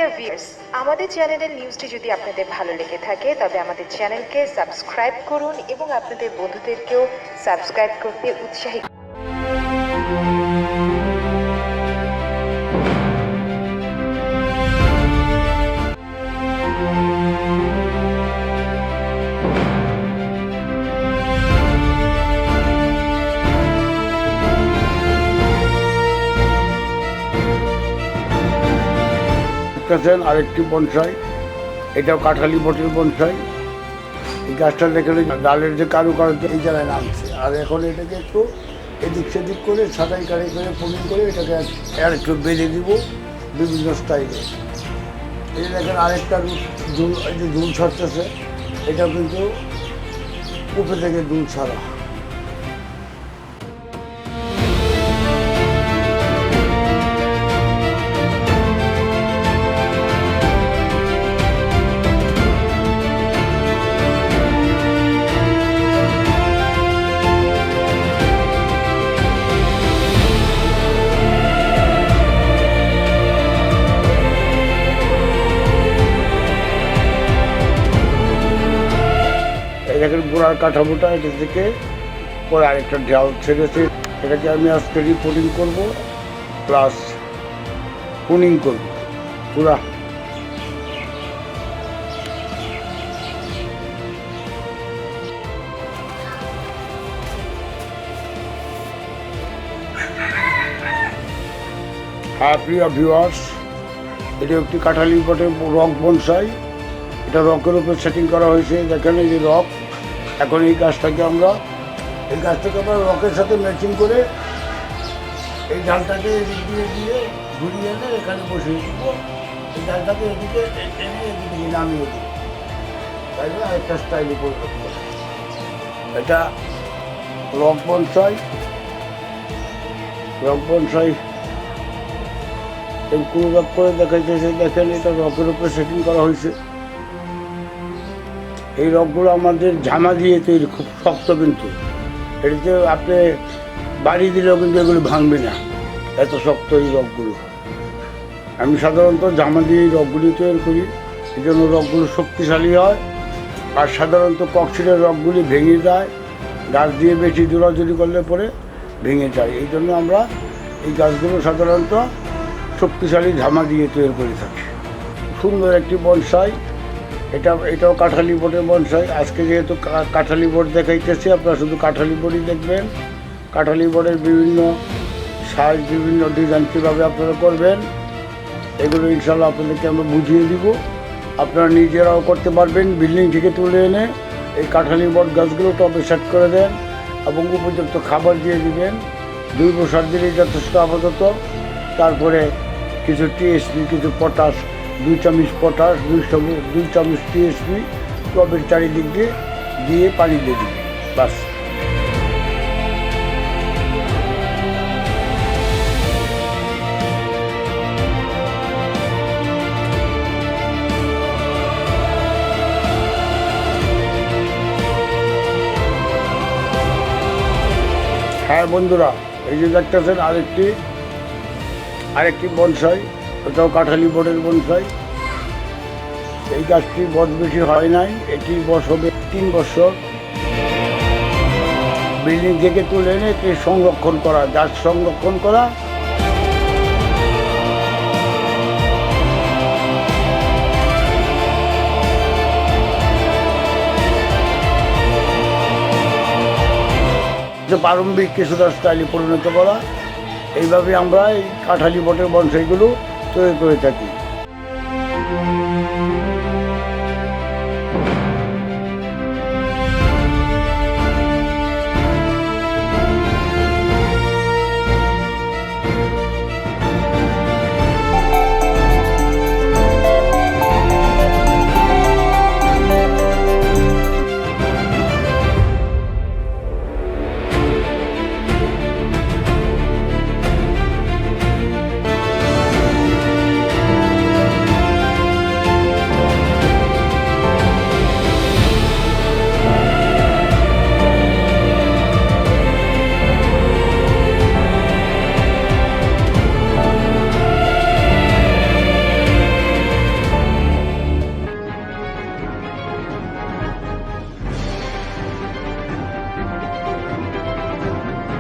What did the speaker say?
Dear viewers, আমাদের চ্যানেলের নিউজটি যদি আপনাদের ভালো লেগে থাকে তবে আমাদের চ্যানেলকে সাবস্ক্রাইব করুন এবং আপনাদের বন্ধুদেরকেও সাবস্ক্রাইব করতে উৎসাহিত আরেকটি বনসাই, এটাও কাঁঠালি বটের বনসাই। এই গাছটা দেখে ডালের যে কারুকার্য এই জায়গায় নামছে, আর এখন এটাকে একটু এদিক সেদিক করে ছাঁটাই কাড়ি করে পুলিং করে এটাকে আর একটু বেঁধে দিব বিভিন্ন স্টাইলে। এই দেখেন আরেকটা দুল, এই যে দুল ছাড়তেছে, এটাও কিন্তু কূপে থেকে দুল ছাড়া। দেখেন গোড়ার কাঠামোটা এটা থেকে পরে আরেকটা ঢাল ছেড়েছে, এটাকে আমি আজকে রিপোর্টিং করবো প্লাস পুনিং করবো পুরা। হ্যাঁ প্রিয় ভিউয়ার্স, এটা একটি কাঁঠালি বটের রক বনসাই। এটা রকের উপর সেটিং করা হয়েছে। দেখেন এই যে রক, এখন এই গাছটাকে আমরা রকের সাথে ম্যাচিং করে এই ডালটাকে এদিক দিয়ে দিয়ে ঘুরিয়ে এনে এখানে বসিয়ে দিব। এই ডালটাকে এদিকে এনে এদিকে নামিয়ে দিব, তাই না একটা স্টাইলে পরিবর্তন। এটা রক বনসাই এই কুড়ি করে দেখাইতেছে। দেখেন এটা রকের উপরে সেটিং করা হয়েছে। এই রকগুলো আমাদের ঝামা দিয়ে তৈরি, খুব শক্ত, কিন্তু এটাতে আপনি বাড়ি দিলেও কিন্তু এগুলো ভাঙবে না, এত শক্ত এই রকগুলো। আমি সাধারণত জামা দিয়ে এই রকগুলি তৈরি করি, এই জন্য রকগুলো শক্তিশালী হয়। আর সাধারণত ককশিটের রকগুলি ভেঙে যায়, গাছ দিয়ে বেশি জোরাজুরি করলে পরে ভেঙে যায়। এই জন্য আমরা এই গাছগুলো সাধারণত শক্তিশালী ঝামা দিয়ে তৈরি করে থাকি। সুন্দর একটি বনসাই। এটাও কাঁঠালি বটের বনসাই। আজকে যেহেতু কাঁঠালি বট দেখাইতেছি, আপনারা শুধু কাঁঠালি বটই দেখবেন। কাঁঠালি বটের বিভিন্ন সাইজ, বিভিন্ন ডিজাইন কীভাবে আপনারা করবেন, এগুলো ইনশাল্লাহ আপনাদেরকে আমরা বুঝিয়ে দিব। আপনারা নিজেরাও করতে পারবেন। বিল্ডিং থেকে তুলে এনে এই কাঁঠালি বট গাছগুলো টবে সেট করে দেন এবং উপযুক্ত খাবার দিয়ে দিবেন। জৈব সার দিলেই যথেষ্ট আপাতত। তারপরে কিছু টিএসপি, কিছু পটাশ, 2 চামচ পটাশ, 2 চামচ টিএসপি টবের চারিদিক দিয়ে পানি দিয়ে দিবি, বাস। হ্যাঁ বন্ধুরা, এই যে দেখতেছেন আরেকটি বনসাই, ওটাও কাঁঠালি বটের বনসাই। এই গাছটির বয়স বেশি হয় নাই, এটির বয়স হবে 3 বছর। বিল্ডিং থেকে তুলে এনে এটি সংরক্ষণ করা, গাছ সংরক্ষণ করা। প্রারম্ভিক কিছুটা স্টাইলে পরিণত করা। এইভাবে আমরা এই কাঁঠালি বটের বনসাইগুলো তৈরি করে থাকি।